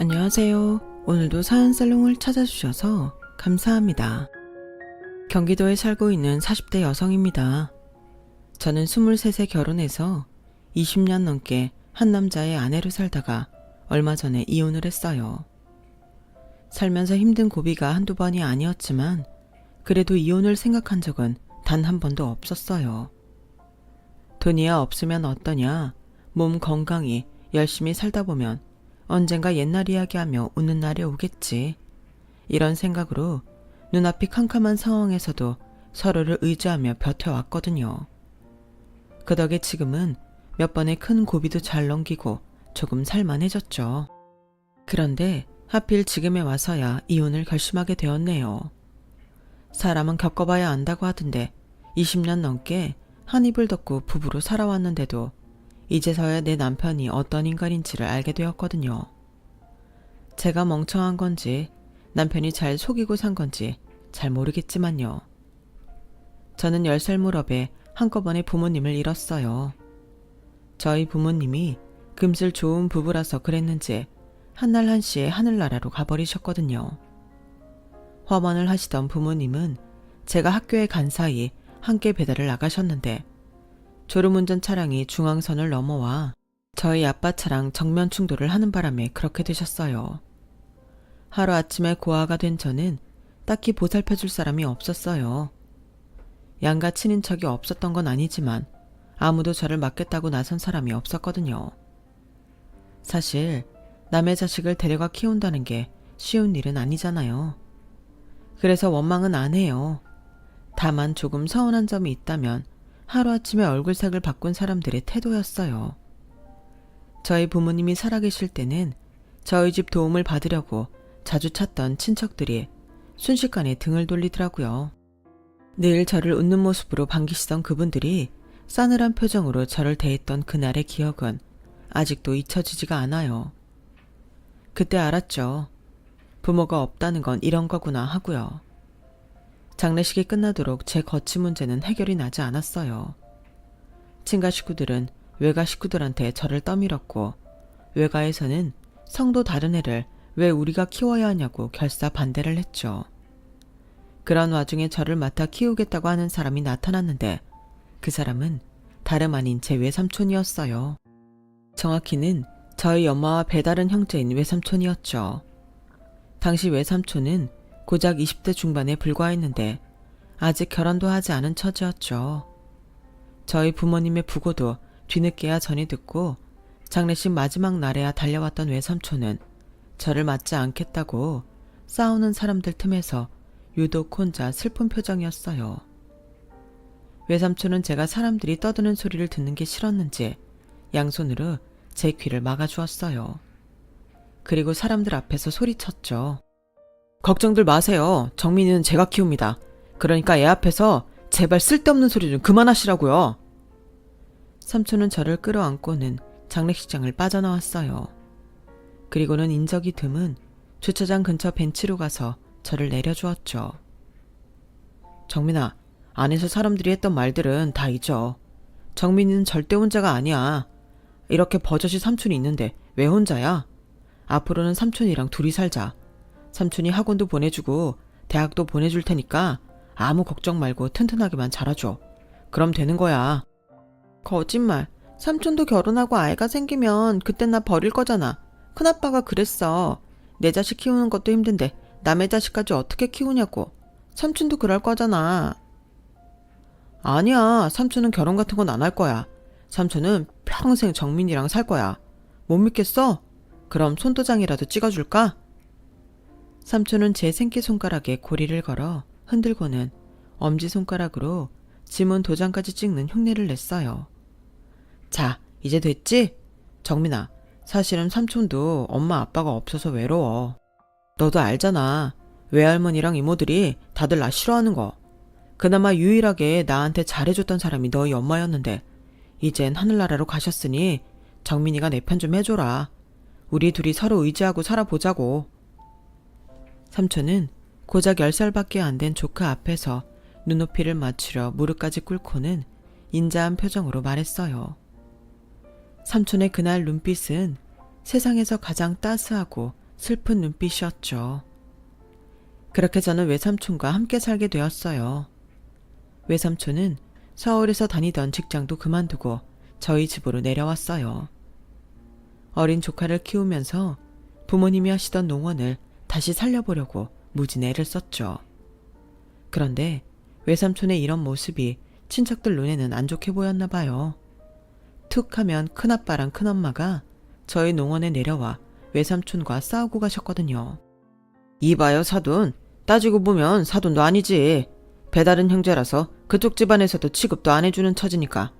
안녕하세요. 오늘도 사연살롱을 찾아주셔서 감사합니다. 경기도에 살고 있는 40대 여성입니다. 저는 23세 결혼해서 20년 넘게 한 남자의 아내로 살다가 얼마 전에 이혼을 했어요. 살면서 힘든 고비가 한두 번이 아니었지만 그래도 이혼을 생각한 적은 단 한 번도 없었어요. 돈이야 없으면 어떠냐, 몸 건강히 열심히 살다 보면 언젠가 옛날 이야기하며 웃는 날이 오겠지. 이런 생각으로 눈앞이 캄캄한 상황에서도 서로를 의지하며 버텨왔거든요. 그 덕에 지금은 몇 번의 큰 고비도 잘 넘기고 조금 살만해졌죠. 그런데 하필 지금에 와서야 이혼을 결심하게 되었네요. 사람은 겪어봐야 안다고 하던데 20년 넘게 한 입을 덮고 부부로 살아왔는데도 이제서야 내 남편이 어떤 인간인지를 알게 되었거든요. 제가 멍청한 건지 남편이 잘 속이고 산 건지 잘 모르겠지만요. 저는 10살 무렵에 한꺼번에 부모님을 잃었어요. 저희 부모님이 금슬 좋은 부부라서 그랬는지 한날 한시에 하늘나라로 가버리셨거든요. 화원을 하시던 부모님은 제가 학교에 간 사이 함께 배달을 나가셨는데 졸음운전 차량이 중앙선을 넘어와 저희 아빠 차랑 정면 충돌을 하는 바람에 그렇게 되셨어요. 하루아침에 고아가 된 저는 딱히 보살펴줄 사람이 없었어요. 양가 친인척이 없었던 건 아니지만 아무도 저를 맡겠다고 나선 사람이 없었거든요. 사실 남의 자식을 데려가 키운다는 게 쉬운 일은 아니잖아요. 그래서 원망은 안 해요. 다만 조금 서운한 점이 있다면 하루아침에 얼굴색을 바꾼 사람들의 태도였어요. 저희 부모님이 살아계실 때는 저희 집 도움을 받으려고 자주 찾던 친척들이 순식간에 등을 돌리더라고요. 늘 저를 웃는 모습으로 반기시던 그분들이 싸늘한 표정으로 저를 대했던 그날의 기억은 아직도 잊혀지지가 않아요. 그때 알았죠. 부모가 없다는 건 이런 거구나 하고요. 장례식이 끝나도록 제 거취 문제는 해결이 나지 않았어요. 친가 식구들은 외가 식구들한테 저를 떠밀었고 외가에서는 성도 다른 애를 왜 우리가 키워야 하냐고 결사 반대를 했죠. 그런 와중에 저를 맡아 키우겠다고 하는 사람이 나타났는데 그 사람은 다름 아닌 제 외삼촌이었어요. 정확히는 저희 엄마와 배다른 형제인 외삼촌이었죠. 당시 외삼촌은 고작 20대 중반에 불과했는데 아직 결혼도 하지 않은 처지였죠. 저희 부모님의 부고도 뒤늦게야 전이 듣고 장례식 마지막 날에야 달려왔던 외삼촌은 저를 맞지 않겠다고 싸우는 사람들 틈에서 유독 혼자 슬픈 표정이었어요. 외삼촌은 제가 사람들이 떠드는 소리를 듣는 게 싫었는지 양손으로 제 귀를 막아주었어요. 그리고 사람들 앞에서 소리쳤죠. 걱정들 마세요. 정민이는 제가 키웁니다. 그러니까 애 앞에서 제발 쓸데없는 소리 좀 그만하시라고요. 삼촌은 저를 끌어안고는 장례식장을 빠져나왔어요. 그리고는 인적이 드문 주차장 근처 벤치로 가서 저를 내려주었죠. 정민아, 안에서 사람들이 했던 말들은 다 잊어. 정민이는 절대 혼자가 아니야. 이렇게 버젓이 삼촌이 있는데 왜 혼자야? 앞으로는 삼촌이랑 둘이 살자. 삼촌이 학원도 보내주고 대학도 보내줄 테니까 아무 걱정 말고 튼튼하게만 자라줘. 그럼 되는 거야. 거짓말. 삼촌도 결혼하고 아이가 생기면 그땐 나 버릴 거잖아. 큰아빠가 그랬어. 내 자식 키우는 것도 힘든데 남의 자식까지 어떻게 키우냐고. 삼촌도 그럴 거잖아. 아니야. 삼촌은 결혼 같은 건 안 할 거야. 삼촌은 평생 정민이랑 살 거야. 못 믿겠어? 그럼 손도장이라도 찍어줄까? 삼촌은 제 새끼손가락에 고리를 걸어 흔들고는 엄지손가락으로 지문 도장까지 찍는 흉내를 냈어요. 자, 이제 됐지? 정민아, 사실은 삼촌도 엄마 아빠가 없어서 외로워. 너도 알잖아. 외할머니랑 이모들이 다들 나 싫어하는 거. 그나마 유일하게 나한테 잘해줬던 사람이 너희 엄마였는데 이젠 하늘나라로 가셨으니 정민이가 내 편 좀 해줘라. 우리 둘이 서로 의지하고 살아보자고. 삼촌은 고작 10살밖에 안 된 조카 앞에서 눈높이를 맞추려 무릎까지 꿇고는 인자한 표정으로 말했어요. 삼촌의 그날 눈빛은 세상에서 가장 따스하고 슬픈 눈빛이었죠. 그렇게 저는 외삼촌과 함께 살게 되었어요. 외삼촌은 서울에서 다니던 직장도 그만두고 저희 집으로 내려왔어요. 어린 조카를 키우면서 부모님이 하시던 농원을 다시 살려보려고 무진 애를 썼죠. 그런데 외삼촌의 이런 모습이 친척들 눈에는 안 좋게 보였나 봐요. 툭 하면 큰아빠랑 큰엄마가 저희 농원에 내려와 외삼촌과 싸우고 가셨거든요. 이봐요 사돈, 따지고 보면 사돈도 아니지. 배다른 형제라서 그쪽 집안에서도 취급도 안 해주는 처지니까.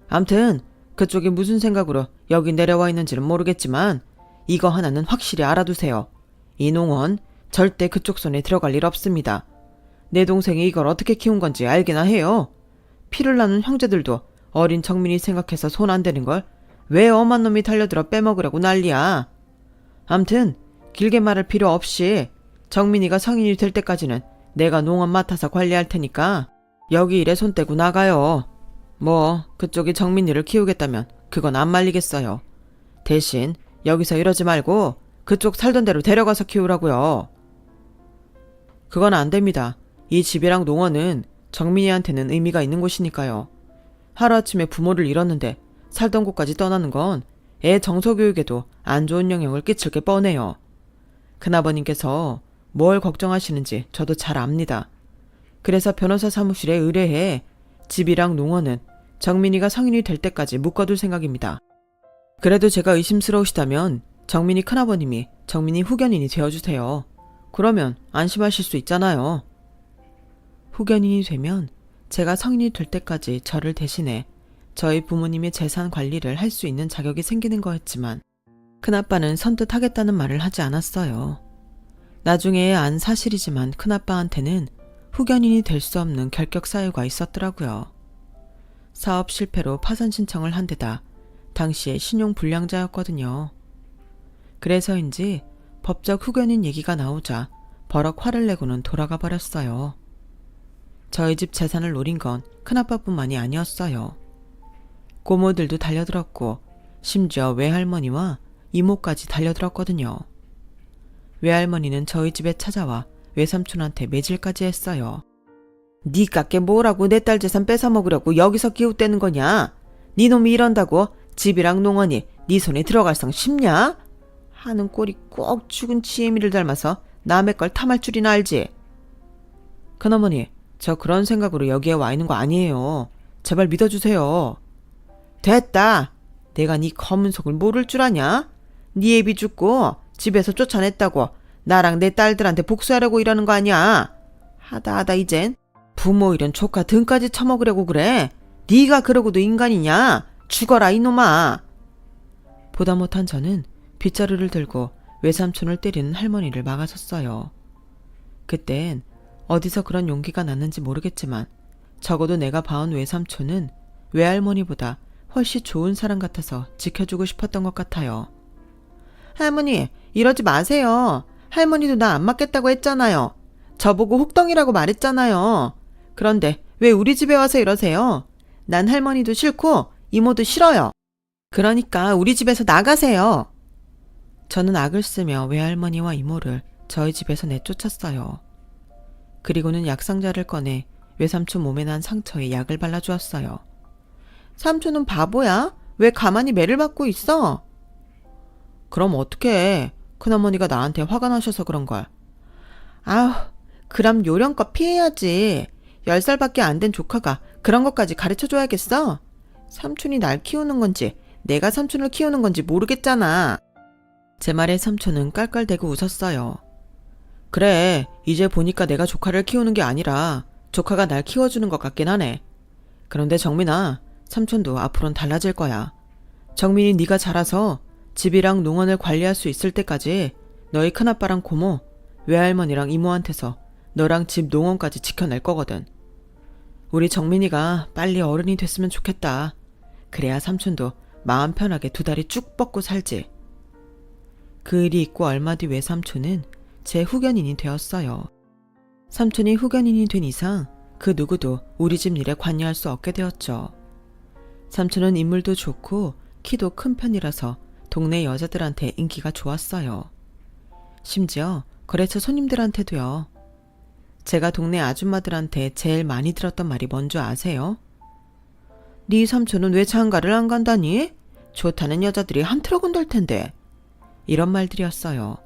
암튼 그쪽이 무슨 생각으로 여기 내려와 있는지는 모르겠지만 이거 하나는 확실히 알아두세요. 이 농원 절대 그쪽 손에 들어갈 일 없습니다. 내 동생이 이걸 어떻게 키운 건지 알기나 해요. 피를 나눈 형제들도 어린 정민이 생각해서 손 안 대는 걸 왜 엄한 놈이 달려들어 빼먹으려고 난리야. 암튼 길게 말할 필요 없이 정민이가 성인이 될 때까지는 내가 농원 맡아서 관리할 테니까 여기 일에 손 떼고 나가요. 뭐 그쪽이 정민이를 키우겠다면 그건 안 말리겠어요. 대신 여기서 이러지 말고 그쪽 살던 대로 데려가서 키우라고요. 그건 안 됩니다. 이 집이랑 농원은 정민이한테는 의미가 있는 곳이니까요. 하루아침에 부모를 잃었는데 살던 곳까지 떠나는 건 애 정서교육에도 안 좋은 영향을 끼칠 게 뻔해요. 큰아버님께서 뭘 걱정하시는지 저도 잘 압니다. 그래서 변호사 사무실에 의뢰해 집이랑 농원은 정민이가 성인이 될 때까지 묶어둘 생각입니다. 그래도 제가 의심스러우시다면 정민이 큰아버님이 정민이 후견인이 되어주세요. 그러면 안심하실 수 있잖아요. 후견인이 되면 제가 성인이 될 때까지 저를 대신해 저희 부모님의 재산 관리를 할 수 있는 자격이 생기는 거였지만 큰아빠는 선뜻 하겠다는 말을 하지 않았어요. 나중에 안 사실이지만 큰아빠한테는 후견인이 될 수 없는 결격 사유가 있었더라고요. 사업 실패로 파산 신청을 한 데다 당시에 신용불량자였거든요. 그래서인지 법적 후견인 얘기가 나오자 버럭 화를 내고는 돌아가 버렸어요. 저희 집 재산을 노린 건 큰아빠뿐만이 아니었어요. 고모들도 달려들었고 심지어 외할머니와 이모까지 달려들었거든요. 외할머니는 저희 집에 찾아와 외삼촌한테 매질까지 했어요. 니 깎게 뭐라고 내 딸 재산 뺏어먹으려고 여기서 기웃대는 거냐? 니 놈이 이런다고 집이랑 농원이 니 손에 들어갈 성 싶냐? 하는 꼴이 꼭 죽은 치애미를 닮아서 남의 걸 탐할 줄이나 알지? 큰어머니, 저 그런 생각으로 여기에 와 있는 거 아니에요. 제발 믿어주세요. 됐다. 내가 네 검은 속을 모를 줄 아냐? 네 애비 죽고 집에서 쫓아냈다고 나랑 내 딸들한테 복수하려고 이러는 거 아니야? 하다 이젠 부모 잃은 조카 등까지 처먹으려고 그래. 네가 그러고도 인간이냐? 죽어라 이놈아. 보다 못한 저는 빗자루를 들고 외삼촌을 때리는 할머니를 막아섰어요. 그땐 어디서 그런 용기가 났는지 모르겠지만 적어도 내가 봐온 외삼촌은 외할머니보다 훨씬 좋은 사람 같아서 지켜주고 싶었던 것 같아요. 할머니, 이러지 마세요. 할머니도 나 안 맞겠다고 했잖아요. 저보고 혹덩이라고 말했잖아요. 그런데 왜 우리 집에 와서 이러세요? 난 할머니도 싫고 이모도 싫어요. 그러니까 우리 집에서 나가세요. 저는 악을 쓰며 외할머니와 이모를 저희 집에서 내쫓았어요. 그리고는 약상자를 꺼내 외삼촌 몸에 난 상처에 약을 발라주었어요. 삼촌은 바보야? 왜 가만히 매를 받고 있어? 그럼 어떡해. 큰어머니가 나한테 화가 나셔서 그런걸. 아우, 그럼 요령껏 피해야지. 10살밖에 안 된 조카가 그런 것까지 가르쳐줘야겠어? 삼촌이 날 키우는 건지 내가 삼촌을 키우는 건지 모르겠잖아. 제 말에 삼촌은 깔깔대고 웃었어요. 그래, 이제 보니까 내가 조카를 키우는 게 아니라 조카가 날 키워주는 것 같긴 하네. 그런데 정민아, 삼촌도 앞으로는 달라질 거야. 정민이 네가 자라서 집이랑 농원을 관리할 수 있을 때까지 너희 큰아빠랑 고모, 외할머니랑 이모한테서 너랑 집 농원까지 지켜낼 거거든. 우리 정민이가 빨리 어른이 됐으면 좋겠다. 그래야 삼촌도 마음 편하게 두 다리 쭉 뻗고 살지. 그 일이 있고 얼마 뒤 외삼촌은 제 후견인이 되었어요. 삼촌이 후견인이 된 이상 그 누구도 우리 집 일에 관여할 수 없게 되었죠. 삼촌은 인물도 좋고 키도 큰 편이라서 동네 여자들한테 인기가 좋았어요. 심지어 거래처 손님들한테도요. 제가 동네 아줌마들한테 제일 많이 들었던 말이 뭔지 아세요? 네 삼촌은 왜 장가를 안 간다니? 좋다는 여자들이 한 트럭은 될 텐데. 이런 말들이었어요.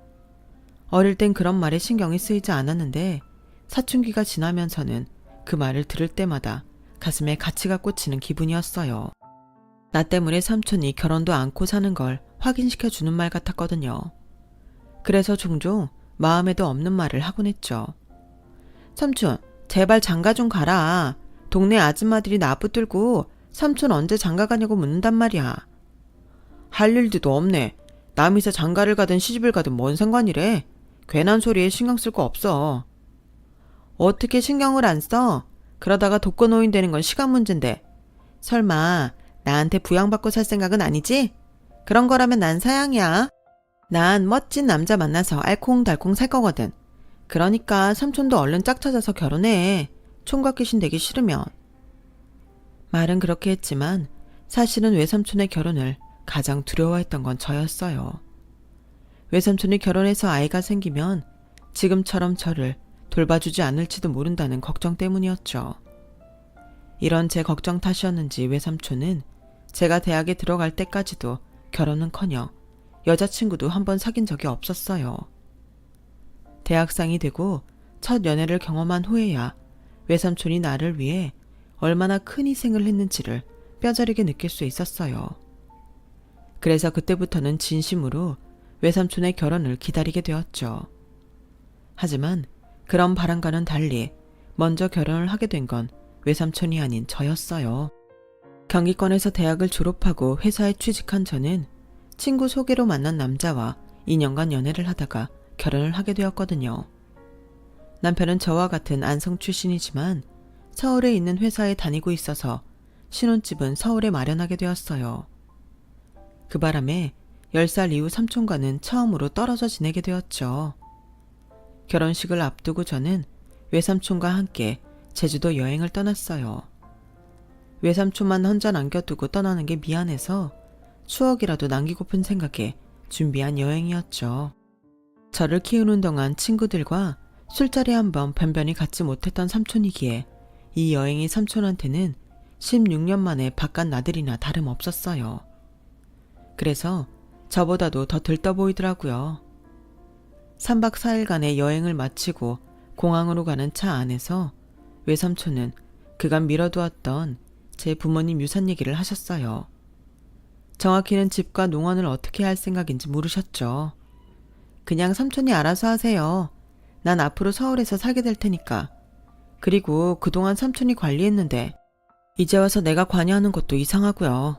어릴 땐 그런 말에 신경이 쓰이지 않았는데 사춘기가 지나면서는 그 말을 들을 때마다 가슴에 가치가 꽂히는 기분이었어요. 나 때문에 삼촌이 결혼도 않고 사는 걸 확인시켜주는 말 같았거든요. 그래서 종종 마음에도 없는 말을 하곤 했죠. 삼촌, 제발 장가 좀 가라. 동네 아줌마들이 나 붙들고 삼촌 언제 장가 가냐고 묻는단 말이야. 할 일도 없네. 남이서 장가를 가든 시집을 가든 뭔 상관이래. 괜한 소리에 신경 쓸 거 없어. 어떻게 신경을 안 써? 그러다가 독거노인 되는 건 시간 문제인데. 설마 나한테 부양받고 살 생각은 아니지? 그런 거라면 난 사양이야. 난 멋진 남자 만나서 알콩달콩 살 거거든. 그러니까 삼촌도 얼른 짝 찾아서 결혼해. 총각 귀신 되기 싫으면. 말은 그렇게 했지만 사실은 외삼촌의 결혼을 가장 두려워했던 건 저였어요. 외삼촌이 결혼해서 아이가 생기면 지금처럼 저를 돌봐주지 않을지도 모른다는 걱정 때문이었죠. 이런 제 걱정 탓이었는지 외삼촌은 제가 대학에 들어갈 때까지도 결혼은커녕 여자친구도 한 번 사귄 적이 없었어요. 대학생이 되고 첫 연애를 경험한 후에야 외삼촌이 나를 위해 얼마나 큰 희생을 했는지를 뼈저리게 느낄 수 있었어요. 그래서 그때부터는 진심으로 외삼촌의 결혼을 기다리게 되었죠. 하지만 그런 바람과는 달리 먼저 결혼을 하게 된 건 외삼촌이 아닌 저였어요. 경기권에서 대학을 졸업하고 회사에 취직한 저는 친구 소개로 만난 남자와 2년간 연애를 하다가 결혼을 하게 되었거든요. 남편은 저와 같은 안성 출신이지만 서울에 있는 회사에 다니고 있어서 신혼집은 서울에 마련하게 되었어요. 그 바람에 10살 이후 삼촌과는 처음으로 떨어져 지내게 되었죠. 결혼식을 앞두고 저는 외삼촌과 함께 제주도 여행을 떠났어요. 외삼촌만 혼자 남겨두고 떠나는 게 미안해서 추억이라도 남기고픈 생각에 준비한 여행이었죠. 저를 키우는 동안 친구들과 술자리 한번 변변히 갖지 못했던 삼촌이기에 이 여행이 삼촌한테는 16년 만에 바깥 나들이나 다름없었어요. 그래서 저보다도 더 들떠 보이더라고요. 3박 4일간의 여행을 마치고 공항으로 가는 차 안에서 외삼촌은 그간 미뤄두었던 제 부모님 유산 얘기를 하셨어요. 정확히는 집과 농원을 어떻게 할 생각인지 물으셨죠. 그냥 삼촌이 알아서 하세요. 난 앞으로 서울에서 살게 될 테니까. 그리고 그동안 삼촌이 관리했는데 이제 와서 내가 관여하는 것도 이상하고요.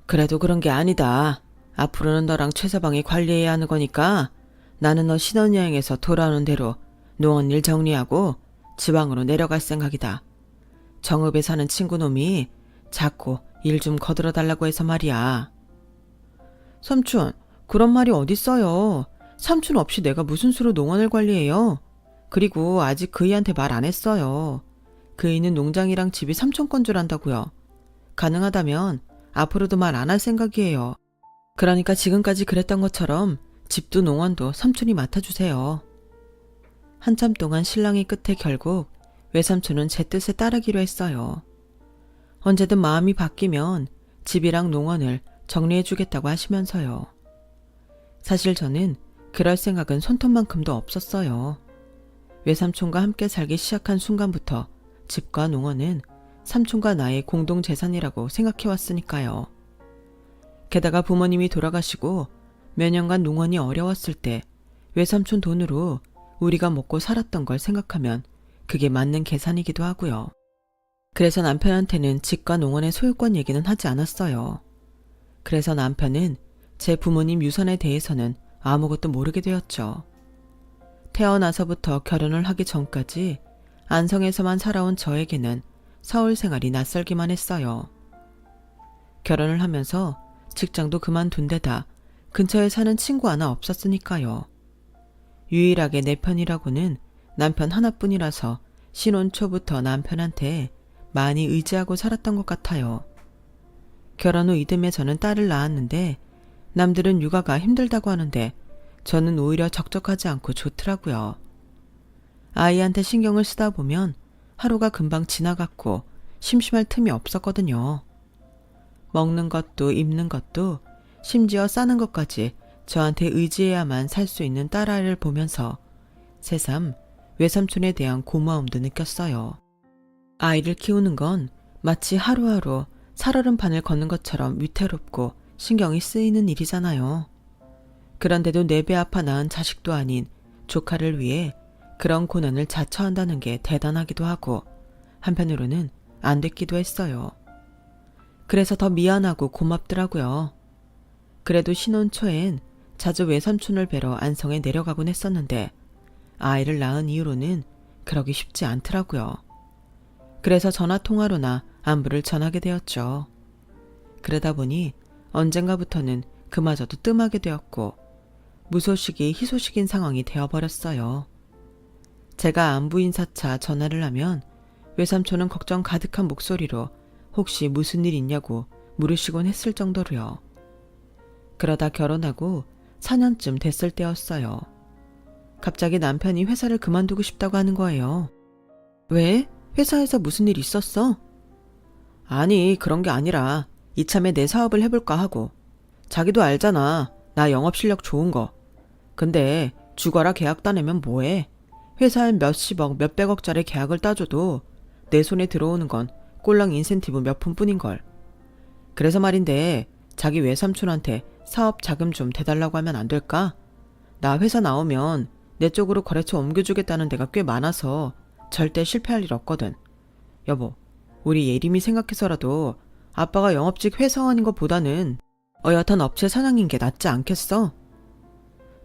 그래도 그런 게 아니다. 앞으로는 너랑 최서방이 관리해야 하는 거니까 나는 너 신혼여행에서 돌아오는 대로 농원 일 정리하고 지방으로 내려갈 생각이다. 정읍에 사는 친구놈이 자꾸 일 좀 거들어 달라고 해서 말이야. 삼촌, 그런 말이 어딨어요. 삼촌 없이 내가 무슨 수로 농원을 관리해요. 그리고 아직 그이한테 말 안 했어요. 그이는 농장이랑 집이 삼촌 건 줄 안다고요. 가능하다면 앞으로도 말 안 할 생각이에요. 그러니까 지금까지 그랬던 것처럼 집도 농원도 삼촌이 맡아주세요. 한참 동안 실랑이 끝에 결국 외삼촌은 제 뜻에 따르기로 했어요. 언제든 마음이 바뀌면 집이랑 농원을 정리해주겠다고 하시면서요. 사실 저는 그럴 생각은 손톱만큼도 없었어요. 외삼촌과 함께 살기 시작한 순간부터 집과 농원은 삼촌과 나의 공동재산이라고 생각해왔으니까요. 게다가 부모님이 돌아가시고 몇 년간 농원이 어려웠을 때 외삼촌 돈으로 우리가 먹고 살았던 걸 생각하면 그게 맞는 계산이기도 하고요. 그래서 남편한테는 집과 농원의 소유권 얘기는 하지 않았어요. 그래서 남편은 제 부모님 유산에 대해서는 아무것도 모르게 되었죠. 태어나서부터 결혼을 하기 전까지 안성에서만 살아온 저에게는 서울 생활이 낯설기만 했어요. 결혼을 하면서 직장도 그만둔 데다 근처에 사는 친구 하나 없었으니까요. 유일하게 내 편이라고는 남편 하나뿐이라서 신혼 초부터 남편한테 많이 의지하고 살았던 것 같아요. 결혼 후 이듬해 저는 딸을 낳았는데 남들은 육아가 힘들다고 하는데 저는 오히려 적적하지 않고 좋더라고요. 아이한테 신경을 쓰다 보면 하루가 금방 지나갔고 심심할 틈이 없었거든요. 먹는 것도 입는 것도 심지어 싸는 것까지 저한테 의지해야만 살 수 있는 딸아이를 보면서 새삼 외삼촌에 대한 고마움도 느꼈어요. 아이를 키우는 건 마치 하루하루 살얼음판을 걷는 것처럼 위태롭고 신경이 쓰이는 일이잖아요. 그런데도 내 배 아파 낳은 자식도 아닌 조카를 위해 그런 고난을 자처한다는 게 대단하기도 하고 한편으로는 안 됐기도 했어요. 그래서 더 미안하고 고맙더라고요. 그래도 신혼 초엔 자주 외삼촌을 뵈러 안성에 내려가곤 했었는데 아이를 낳은 이후로는 그러기 쉽지 않더라고요. 그래서 전화통화로나 안부를 전하게 되었죠. 그러다 보니 언젠가부터는 그마저도 뜸하게 되었고 무소식이 희소식인 상황이 되어버렸어요. 제가 안부 인사차 전화를 하면 외삼촌은 걱정 가득한 목소리로 혹시 무슨 일 있냐고 물으시곤 했을 정도로요. 그러다 결혼하고 4년쯤 됐을 때였어요. 갑자기 남편이 회사를 그만두고 싶다고 하는 거예요. 왜? 회사에서 무슨 일 있었어? 아니, 그런 게 아니라 이참에 내 사업을 해볼까 하고. 자기도 알잖아. 나 영업 실력 좋은 거. 근데 죽어라 계약 따내면 뭐해? 회사에 몇십억, 몇백억짜리 계약을 따줘도 내 손에 들어오는 건 꼴랑 인센티브 몇 푼뿐인걸. 그래서 말인데 자기 외삼촌한테 사업 자금 좀 대달라고 하면 안 될까? 나 회사 나오면 내 쪽으로 거래처 옮겨주겠다는 데가 꽤 많아서 절대 실패할 일 없거든. 여보, 우리 예림이 생각해서라도 아빠가 영업직 회사원인 것보다는 어엿한 업체 사장인 게 낫지 않겠어?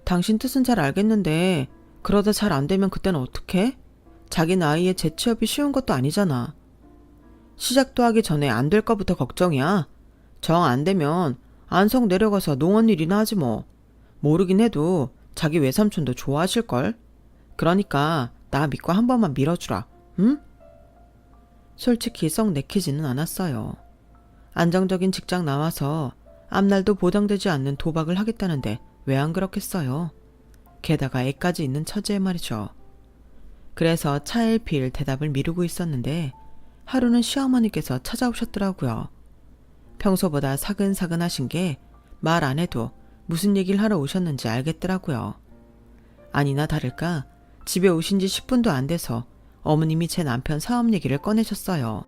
당신 뜻은 잘 알겠는데 그러다 잘 안 되면 그때는 어떡해? 자기 나이에 재취업이 쉬운 것도 아니잖아. 시작도 하기 전에 안 될 거부터 걱정이야. 정 안 되면 안성 내려가서 농원 일이나 하지 뭐. 모르긴 해도 자기 외삼촌도 좋아하실걸? 그러니까 나 믿고 한 번만 밀어주라. 응? 솔직히 썩 내키지는 않았어요. 안정적인 직장 나와서 앞날도 보장되지 않는 도박을 하겠다는데 왜 안 그렇겠어요? 게다가 애까지 있는 처지에 말이죠. 그래서 차일피일 대답을 미루고 있었는데 하루는 시어머니께서 찾아오셨더라고요. 평소보다 사근사근 하신 게 말 안 해도 무슨 얘기를 하러 오셨는지 알겠더라고요. 아니나 다를까 집에 오신 지 10분도 안 돼서 어머님이 제 남편 사업 얘기를 꺼내셨어요.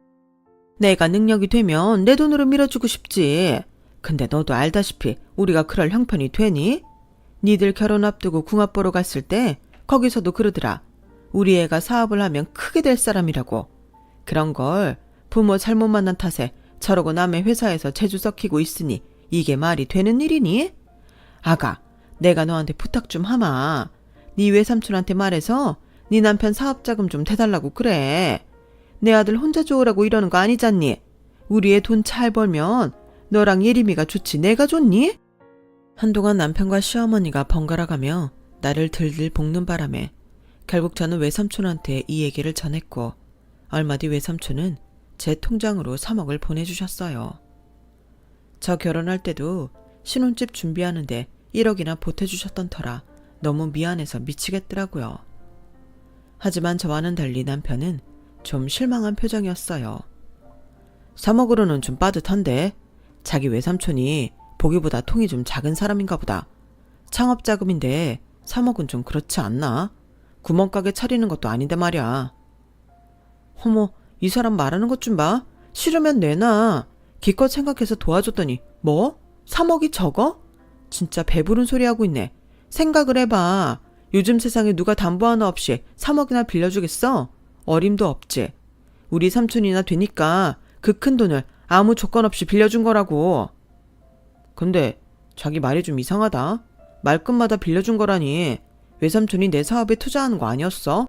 내가 능력이 되면 내 돈으로 밀어주고 싶지. 근데 너도 알다시피 우리가 그럴 형편이 되니? 니들 결혼 앞두고 궁합 보러 갔을 때 거기서도 그러더라. 우리 애가 사업을 하면 크게 될 사람이라고. 그런 걸 부모 잘못 만난 탓에 저러고 남의 회사에서 재주 썩히고 있으니 이게 말이 되는 일이니? 아가, 내가 너한테 부탁 좀 하마. 네 외삼촌한테 말해서 네 남편 사업자금 좀 대달라고 그래. 내 아들 혼자 좋으라고 이러는 거 아니잖니? 우리 애 돈 잘 벌면 너랑 예림이가 좋지 내가 좋니? 한동안 남편과 시어머니가 번갈아가며 나를 들들 볶는 바람에 결국 저는 외삼촌한테 이 얘기를 전했고 얼마 뒤 외삼촌은 제 통장으로 3억을 보내주셨어요. 저 결혼할 때도 신혼집 준비하는데 1억이나 보태주셨던 터라 너무 미안해서 미치겠더라고요. 하지만 저와는 달리 남편은 좀 실망한 표정이었어요. 3억으로는 좀 빠듯한데 자기 외삼촌이 보기보다 통이 좀 작은 사람인가 보다. 창업자금인데 3억은 좀 그렇지 않나? 구멍가게 차리는 것도 아닌데 말이야. 어머, 이 사람 말하는 것 좀 봐. 싫으면 내놔. 기껏 생각해서 도와줬더니 뭐? 3억이 적어? 진짜 배부른 소리 하고 있네. 생각을 해봐. 요즘 세상에 누가 담보 하나 없이 3억이나 빌려주겠어? 어림도 없지. 우리 삼촌이나 되니까 그 큰 돈을 아무 조건 없이 빌려준 거라고. 근데 자기 말이 좀 이상하다. 말끝마다 빌려준 거라니. 외삼촌이 내 사업에 투자하는 거 아니었어?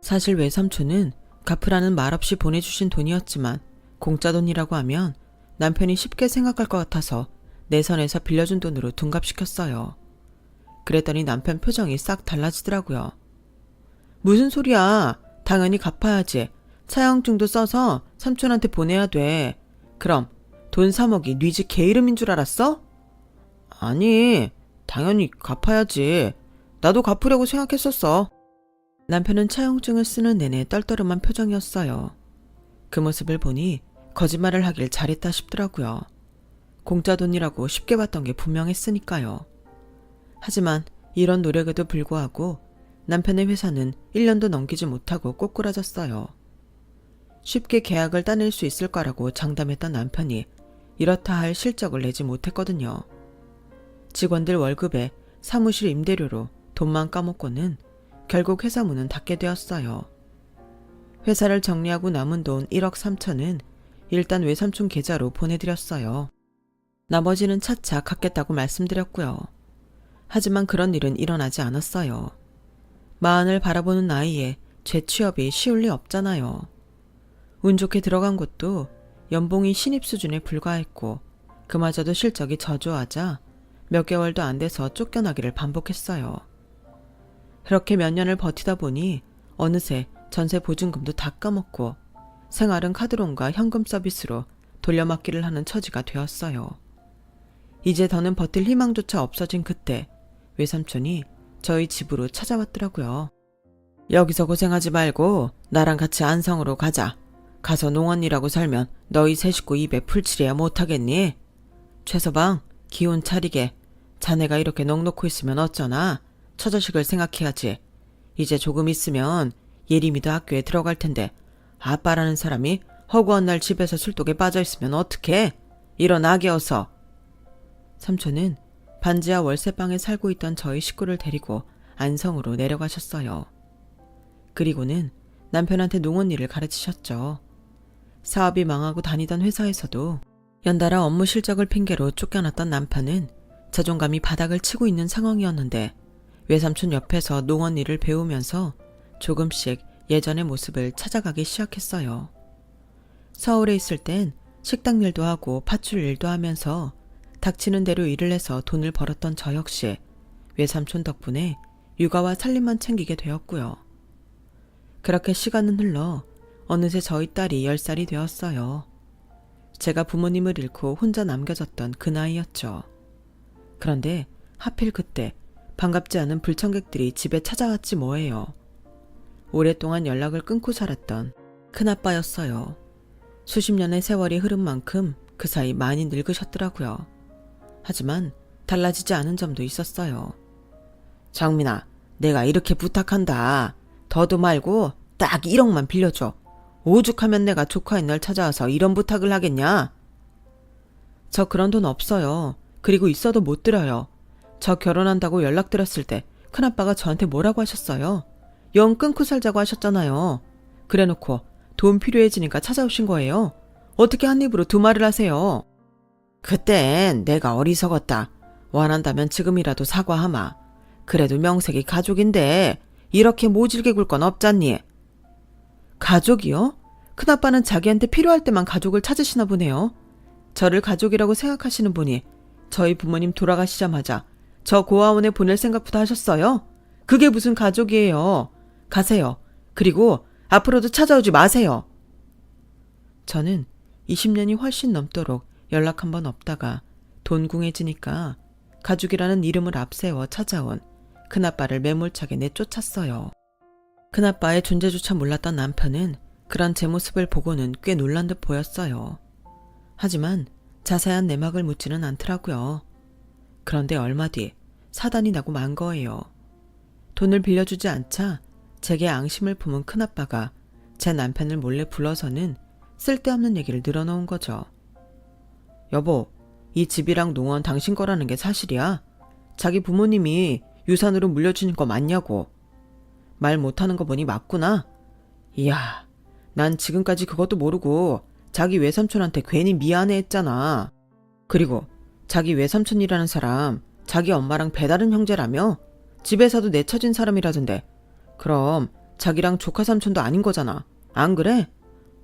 사실 외삼촌은 갚으라는 말 없이 보내주신 돈이었지만 공짜 돈이라고 하면 남편이 쉽게 생각할 것 같아서 내 선에서 빌려준 돈으로 둔갑시켰어요. 그랬더니 남편 표정이 싹 달라지더라고요. 무슨 소리야. 당연히 갚아야지. 차용증도 써서 삼촌한테 보내야 돼. 그럼 돈 3억이 네 집 개 이름인 줄 알았어? 아니, 당연히 갚아야지. 나도 갚으려고 생각했었어. 남편은 차용증을 쓰는 내내 떨떠름한 표정이었어요. 그 모습을 보니 거짓말을 하길 잘했다 싶더라고요. 공짜 돈이라고 쉽게 받던 게 분명했으니까요. 하지만 이런 노력에도 불구하고 남편의 회사는 1년도 넘기지 못하고 꼬꾸라졌어요. 쉽게 계약을 따낼 수 있을 거라고 장담했던 남편이 이렇다 할 실적을 내지 못했거든요. 직원들 월급에 사무실 임대료로 돈만 까먹고는 결국 회사 문은 닫게 되었어요. 회사를 정리하고 남은 돈 1억 3천은 일단 외삼촌 계좌로 보내드렸어요. 나머지는 차차 갚겠다고 말씀드렸고요. 하지만 그런 일은 일어나지 않았어요. 마흔을 바라보는 나이에 재취업이 쉬울 리 없잖아요. 운 좋게 들어간 곳도 연봉이 신입 수준에 불과했고 그마저도 실적이 저조하자 몇 개월도 안 돼서 쫓겨나기를 반복했어요. 그렇게 몇 년을 버티다 보니 어느새 전세 보증금도 다 까먹고 생활은 카드론과 현금 서비스로 돌려막기를 하는 처지가 되었어요. 이제 더는 버틸 희망조차 없어진 그때 외삼촌이 저희 집으로 찾아왔더라고요. 여기서 고생하지 말고 나랑 같이 안성으로 가자. 가서 농언니라고 살면 너희 세 식구 입에 풀칠해야 못하겠니? 최서방, 기운 차리게. 자네가 이렇게 넋놓고 있으면 어쩌나? 처자식을 생각해야지. 이제 조금 있으면 예림이도 학교에 들어갈 텐데 아빠라는 사람이 허구한 날 집에서 술독에 빠져있으면 어떡해? 일어나게 어서. 삼촌은 반지하 월세방에 살고 있던 저희 식구를 데리고 안성으로 내려가셨어요. 그리고는 남편한테 농원 일을 가르치셨죠. 사업이 망하고 다니던 회사에서도 연달아 업무 실적을 핑계로 쫓겨났던 남편은 자존감이 바닥을 치고 있는 상황이었는데 외삼촌 옆에서 농원 일을 배우면서 조금씩 예전의 모습을 찾아가기 시작했어요. 서울에 있을 땐 식당 일도 하고 팥줄 일도 하면서 닥치는 대로 일을 해서 돈을 벌었던 저 역시 외삼촌 덕분에 육아와 살림만 챙기게 되었고요. 그렇게 시간은 흘러 어느새 저희 딸이 10살이 되었어요. 제가 부모님을 잃고 혼자 남겨졌던 그 나이였죠. 그런데 하필 그때 반갑지 않은 불청객들이 집에 찾아왔지 뭐예요. 오랫동안 연락을 끊고 살았던 큰아빠였어요. 수십 년의 세월이 흐른 만큼 그 사이 많이 늙으셨더라고요. 하지만 달라지지 않은 점도 있었어요. 장민아, 내가 이렇게 부탁한다. 더도 말고 딱 1억만 빌려줘. 오죽하면 내가 조카인 널 찾아와서 이런 부탁을 하겠냐? 저 그런 돈 없어요. 그리고 있어도 못 드려요. 저 결혼한다고 연락드렸을 때 큰아빠가 저한테 뭐라고 하셨어요? 영 끊고 살자고 하셨잖아요. 그래놓고 돈 필요해지니까 찾아오신 거예요. 어떻게 한 입으로 두 말을 하세요? 그땐 내가 어리석었다. 원한다면 지금이라도 사과하마. 그래도 명색이 가족인데 이렇게 모질게 굴 건 없잖니. 가족이요? 큰아빠는 자기한테 필요할 때만 가족을 찾으시나 보네요. 저를 가족이라고 생각하시는 분이 저희 부모님 돌아가시자마자 저 고아원에 보낼 생각부터 하셨어요? 그게 무슨 가족이에요. 가세요. 그리고 앞으로도 찾아오지 마세요. 저는 20년이 훨씬 넘도록 연락 한 번 없다가 돈궁해지니까 가족이라는 이름을 앞세워 찾아온 큰아빠를 매몰차게 내쫓았어요. 큰아빠의 존재조차 몰랐던 남편은 그런 제 모습을 보고는 꽤 놀란 듯 보였어요. 하지만 자세한 내막을 묻지는 않더라고요. 그런데 얼마 뒤 사단이 나고 만 거예요. 돈을 빌려주지 않자 제게 앙심을 품은 큰아빠가 제 남편을 몰래 불러서는 쓸데없는 얘기를 늘어놓은 거죠. 여보, 이 집이랑 농원 당신 거라는 게 사실이야? 자기 부모님이 유산으로 물려주는 거 맞냐고. 말 못하는 거 보니 맞구나. 이야, 난 지금까지 그것도 모르고 자기 외삼촌한테 괜히 미안해 했잖아. 그리고 자기 외삼촌이라는 사람 자기 엄마랑 배다른 형제라며? 집에서도 내처진 사람이라던데. 그럼 자기랑 조카 삼촌도 아닌 거잖아. 안 그래?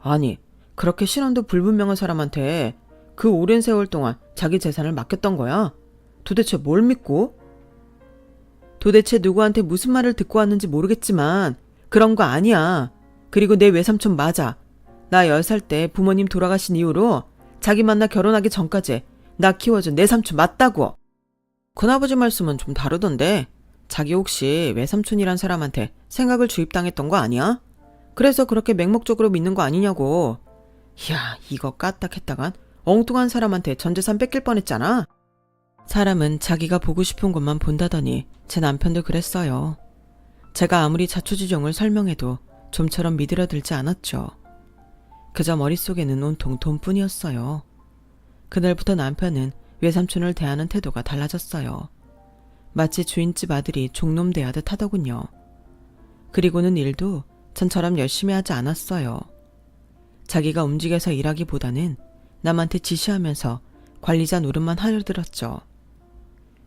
아니, 그렇게 신원도 불분명한 사람한테 그 오랜 세월 동안 자기 재산을 맡겼던 거야? 도대체 뭘 믿고? 도대체 누구한테 무슨 말을 듣고 왔는지 모르겠지만 그런 거 아니야. 그리고 내 외삼촌 맞아. 나 10살 때 부모님 돌아가신 이후로 자기 만나 결혼하기 전까지 나 키워준 내 삼촌 맞다고. 큰아버지 말씀은 좀 다르던데 자기 혹시 외삼촌이란 사람한테 생각을 주입당했던 거 아니야? 그래서 그렇게 맹목적으로 믿는 거 아니냐고. 이야, 이거 까딱했다간 엉뚱한 사람한테 전 재산 뺏길 뻔했잖아. 사람은 자기가 보고 싶은 것만 본다더니 제 남편도 그랬어요. 제가 아무리 자초지종을 설명해도 좀처럼 미드러들지 않았죠. 그저 머릿속에는 온통 돈뿐이었어요. 그날부터 남편은 외삼촌을 대하는 태도가 달라졌어요. 마치 주인집 아들이 종놈 대하듯 하더군요. 그리고는 일도 전처럼 열심히 하지 않았어요. 자기가 움직여서 일하기보다는 남한테 지시하면서 관리자 노릇만 하려들었죠.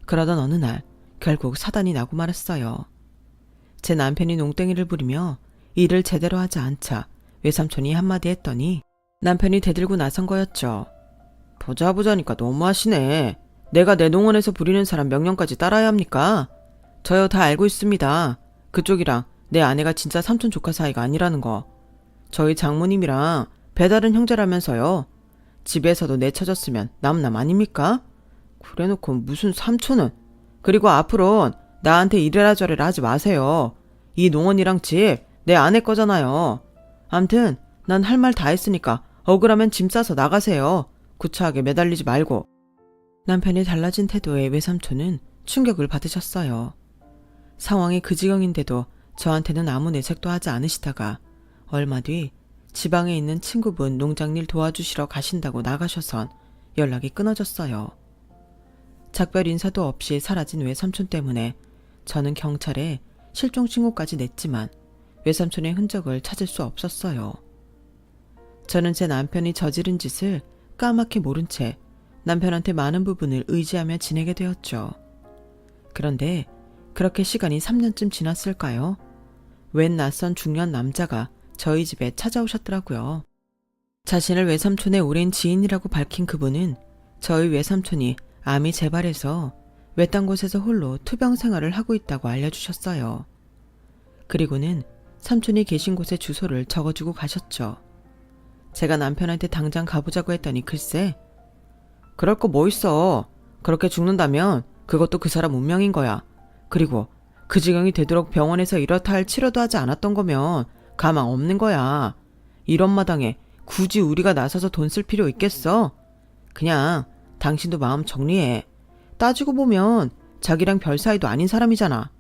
그러던 어느 날 결국 사단이 나고 말았어요. 제 남편이 농땡이를 부리며 일을 제대로 하지 않자 외삼촌이 한마디 했더니 남편이 대들고 나선 거였죠. 보자니까 너무하시네. 내가 내 농원에서 부리는 사람 명령까지 따라야 합니까? 저요 다 알고 있습니다. 그쪽이랑 내 아내가 진짜 삼촌 조카 사이가 아니라는 거. 저희 장모님이랑 배다른 형제라면서요. 집에서도 내쳐졌으면 남남 아닙니까? 그래놓고 무슨 삼촌은. 그리고 앞으론 나한테 이래라 저래라 하지 마세요. 이 농원이랑 집 내 아내 거잖아요. 암튼 난 할 말 다 했으니까 억울하면 짐 싸서 나가세요. 구차하게 매달리지 말고. 남편이 달라진 태도에 외삼촌은 충격을 받으셨어요. 상황이 그 지경인데도 저한테는 아무 내색도 하지 않으시다가 얼마 뒤 지방에 있는 친구분 농장일 도와주시러 가신다고 나가셔선 연락이 끊어졌어요. 작별 인사도 없이 사라진 외삼촌 때문에 저는 경찰에 실종 신고까지 냈지만 외삼촌의 흔적을 찾을 수 없었어요. 저는 제 남편이 저지른 짓을 까맣게 모른 채 남편한테 많은 부분을 의지하며 지내게 되었죠. 그런데 그렇게 시간이 3년쯤 지났을까요? 웬 낯선 중년 남자가 저희 집에 찾아오셨더라고요. 자신을 외삼촌의 오랜 지인이라고 밝힌 그분은 저희 외삼촌이 암이 재발해서 외딴 곳에서 홀로 투병 생활을 하고 있다고 알려주셨어요. 그리고는 삼촌이 계신 곳의 주소를 적어주고 가셨죠. 제가 남편한테 당장 가보자고 했더니 글쎄, 그럴 거 뭐 있어. 그렇게 죽는다면 그것도 그 사람 운명인 거야. 그리고 그 지경이 되도록 병원에서 이렇다 할 치료도 하지 않았던 거면 가망 없는 거야. 이런 마당에 굳이 우리가 나서서 돈 쓸 필요 있겠어? 그냥 당신도 마음 정리해. 따지고 보면 자기랑 별 사이도 아닌 사람이잖아.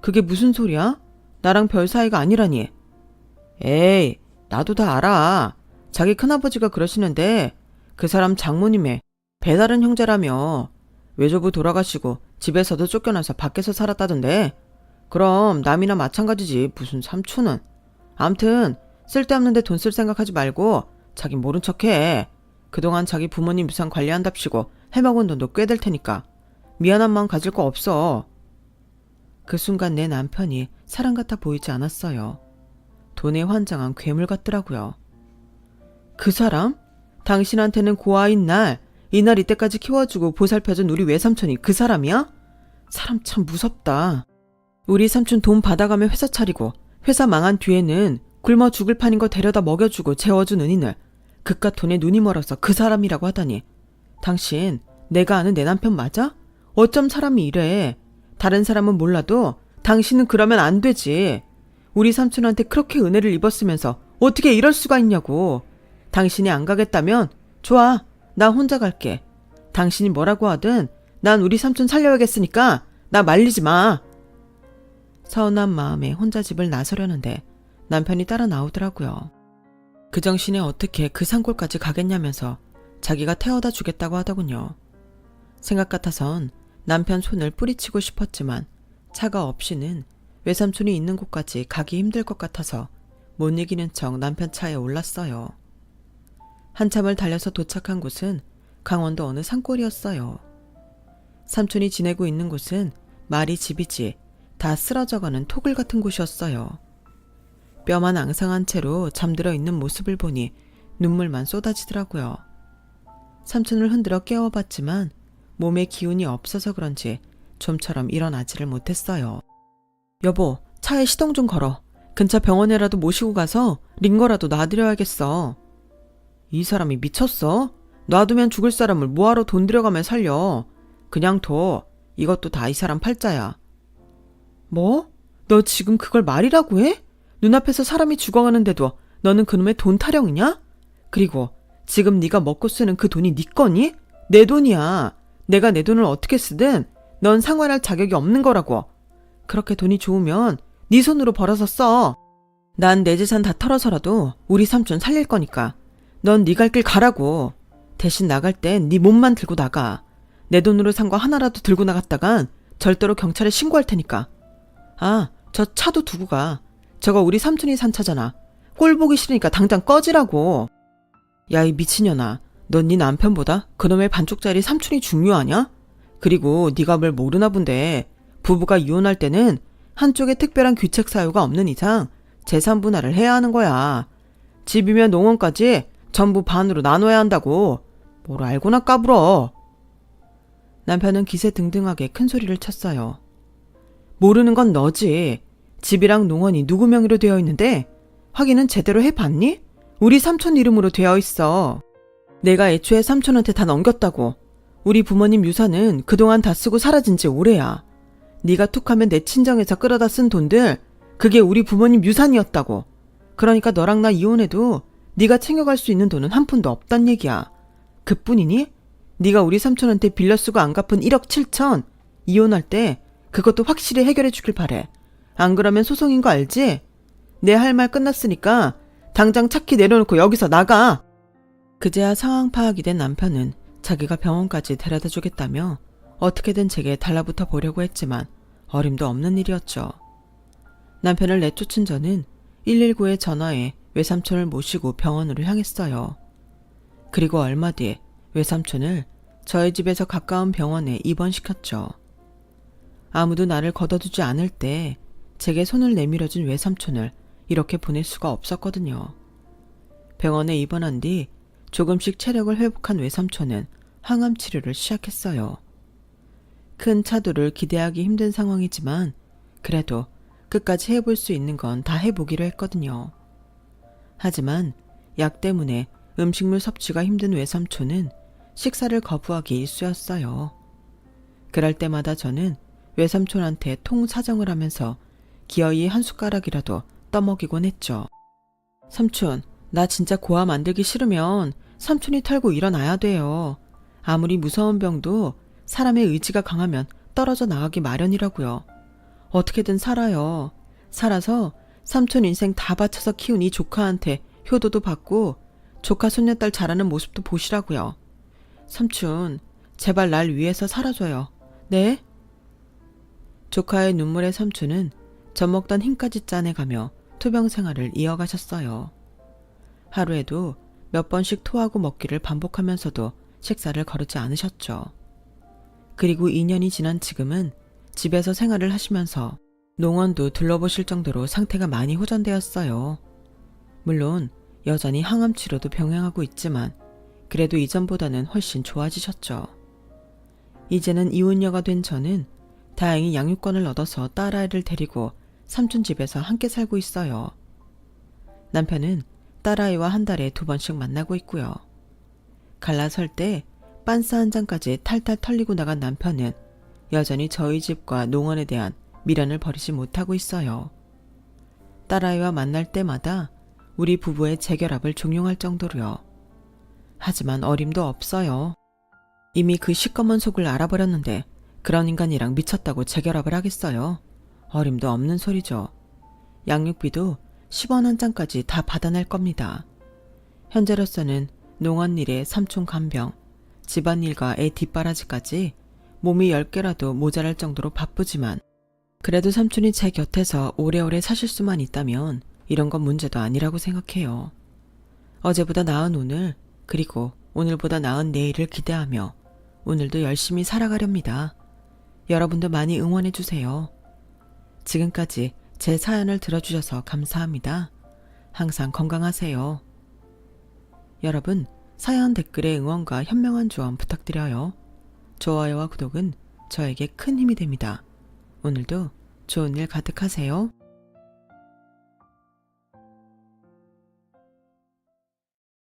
그게 무슨 소리야? 나랑 별 사이가 아니라니. 에이, 나도 다 알아. 자기 큰아버지가 그러시는데 그 사람 장모님의 배다른 형제라며. 외조부 돌아가시고 집에서도 쫓겨나서 밖에서 살았다던데. 그럼 남이나 마찬가지지 무슨 삼촌은. 암튼 쓸데없는데 돈 쓸 생각하지 말고 자기 모른 척해. 그동안 자기 부모님 유산 관리한답시고 해먹은 돈도 꽤 될 테니까 미안한 마음 가질 거 없어. 그 순간 내 남편이 사람 같아 보이지 않았어요. 돈에 환장한 괴물 같더라고요. 그 사람? 당신한테는 고아인 날, 이날 이때까지 키워주고 보살펴준 우리 외삼촌이 그 사람이야? 사람 참 무섭다. 우리 삼촌 돈 받아가며 회사 차리고 회사 망한 뒤에는 굶어 죽을 판인 거 데려다 먹여주고 재워준 은인을 그깟 돈에 눈이 멀어서 그 사람이라고 하다니. 당신 내가 아는 내 남편 맞아? 어쩜 사람이 이래. 다른 사람은 몰라도 당신은 그러면 안 되지. 우리 삼촌한테 그렇게 은혜를 입었으면서 어떻게 이럴 수가 있냐고. 당신이 안 가겠다면 좋아. 나 혼자 갈게. 당신이 뭐라고 하든 난 우리 삼촌 살려야겠으니까 나 말리지 마. 서운한 마음에 혼자 집을 나서려는데 남편이 따라 나오더라고요. 그 정신에 어떻게 그 산골까지 가겠냐면서 자기가 태워다 주겠다고 하더군요. 생각 같아선 남편 손을 뿌리치고 싶었지만 차가 없이는 외삼촌이 있는 곳까지 가기 힘들 것 같아서 못 이기는 척 남편 차에 올랐어요. 한참을 달려서 도착한 곳은 강원도 어느 산골이었어요. 삼촌이 지내고 있는 곳은 말이 집이지 다 쓰러져가는 토굴 같은 곳이었어요. 뼈만 앙상한 채로 잠들어 있는 모습을 보니 눈물만 쏟아지더라고요. 삼촌을 흔들어 깨워봤지만 몸에 기운이 없어서 그런지 좀처럼 일어나지를 못했어요. 여보, 차에 시동 좀 걸어. 근처 병원에라도 모시고 가서 링거라도 놔드려야겠어. 이 사람이 미쳤어? 놔두면 죽을 사람을 뭐하러 돈 들여가며 살려. 그냥 둬. 이것도 다 이 사람 팔자야. 뭐? 너 지금 그걸 말이라고 해? 눈앞에서 사람이 죽어가는데도 너는 그놈의 돈 타령이냐? 그리고 지금 네가 먹고 쓰는 그 돈이 네 거니? 내 돈이야. 내가 내 돈을 어떻게 쓰든 넌 상관할 자격이 없는 거라고. 그렇게 돈이 좋으면 네 손으로 벌어서 써. 난 내 재산 다 털어서라도 우리 삼촌 살릴 거니까. 넌 네 갈 길 가라고. 대신 나갈 땐 네 몸만 들고 나가. 내 돈으로 산 거 하나라도 들고 나갔다간 절대로 경찰에 신고할 테니까. 아, 저 차도 두고 가. 저거 우리 삼촌이 산 차잖아. 꼴 보기 싫으니까 당장 꺼지라고. 야, 이 미친년아. 넌 네 남편보다 그놈의 반쪽짜리 삼촌이 중요하냐? 그리고 네가 뭘 모르나 본데 부부가 이혼할 때는 한쪽에 특별한 귀책 사유가 없는 이상 재산 분할을 해야 하는 거야. 집이면 농원까지 전부 반으로 나눠야 한다고. 뭘 알고나 까불어. 남편은 기세등등하게 큰 소리를 쳤어요. 모르는 건 너지. 집이랑 농원이 누구 명의로 되어 있는데 확인은 제대로 해봤니? 우리 삼촌 이름으로 되어 있어. 내가 애초에 삼촌한테 다 넘겼다고. 우리 부모님 유산은 그동안 다 쓰고 사라진 지 오래야. 네가 툭하면 내 친정에서 끌어다 쓴 돈들 그게 우리 부모님 유산이었다고. 그러니까 너랑 나 이혼해도 네가 챙겨갈 수 있는 돈은 한 푼도 없단 얘기야. 그뿐이니? 네가 우리 삼촌한테 빌려 쓰고 안 갚은 1억 7천 이혼할 때 그것도 확실히 해결해 주길 바래. 안 그러면 소송인 거 알지? 내 할 말 끝났으니까 당장 차키 내려놓고 여기서 나가. 그제야 상황 파악이 된 남편은 자기가 병원까지 데려다 주겠다며 어떻게든 제게 달라붙어 보려고 했지만 어림도 없는 일이었죠. 남편을 내쫓은 저는 119에 전화해 외삼촌을 모시고 병원으로 향했어요. 그리고 얼마 뒤에 외삼촌을 저희 집에서 가까운 병원에 입원시켰죠. 아무도 나를 걷어두지 않을 때 제게 손을 내밀어준 외삼촌을 이렇게 보낼 수가 없었거든요. 병원에 입원한 뒤 조금씩 체력을 회복한 외삼촌은 항암 치료를 시작했어요. 큰 차도를 기대하기 힘든 상황이지만 그래도 끝까지 해볼 수 있는 건 다 해보기로 했거든요. 하지만 약 때문에 음식물 섭취가 힘든 외삼촌은 식사를 거부하기 일쑤였어요. 그럴 때마다 저는 외삼촌한테 통사정을 하면서 기어이 한 숟가락이라도 떠먹이곤 했죠. 삼촌, 나 진짜 고아 만들기 싫으면 삼촌이 털고 일어나야 돼요. 아무리 무서운 병도 사람의 의지가 강하면 떨어져 나가기 마련이라고요. 어떻게든 살아요. 살아서 삼촌 인생 다 바쳐서 키운 이 조카한테 효도도 받고 조카 손녀딸 자라는 모습도 보시라고요. 삼촌, 제발 날 위해서 살아줘요. 네? 조카의 눈물의 삼촌은 젖먹던 힘까지 짜내가며 투병 생활을 이어가셨어요. 하루에도 몇 번씩 토하고 먹기를 반복하면서도 식사를 거르지 않으셨죠. 그리고 2년이 지난 지금은 집에서 생활을 하시면서 농원도 둘러보실 정도로 상태가 많이 호전되었어요. 물론 여전히 항암 치료도 병행하고 있지만 그래도 이전보다는 훨씬 좋아지셨죠. 이제는 이혼녀가 된 저는 다행히 양육권을 얻어서 딸아이를 데리고 삼촌 집에서 함께 살고 있어요. 남편은 딸아이와 한 달에 2번씩 만나고 있고요. 갈라설 때 빤스 한 잔까지 탈탈 털리고 나간 남편은 여전히 저희 집과 농원에 대한 미련을 버리지 못하고 있어요. 딸아이와 만날 때마다 우리 부부의 재결합을 종용할 정도로요. 하지만 어림도 없어요. 이미 그 시꺼먼 속을 알아버렸는데 그런 인간이랑 미쳤다고 재결합을 하겠어요. 어림도 없는 소리죠. 양육비도 10원 한 장까지 다 받아낼 겁니다. 현재로서는 농원 일에 삼촌 간병, 집안일과 애 뒷바라지까지 몸이 10개라도 모자랄 정도로 바쁘지만 그래도 삼촌이 제 곁에서 오래오래 사실 수만 있다면 이런 건 문제도 아니라고 생각해요. 어제보다 나은 오늘, 그리고 오늘보다 나은 내일을 기대하며 오늘도 열심히 살아가렵니다. 여러분도 많이 응원해주세요. 지금까지 제 사연을 들어주셔서 감사합니다. 항상 건강하세요. 여러분, 사연 댓글에 응원과 현명한 조언 부탁드려요. 좋아요와 구독은 저에게 큰 힘이 됩니다. 오늘도 좋은 일 가득하세요.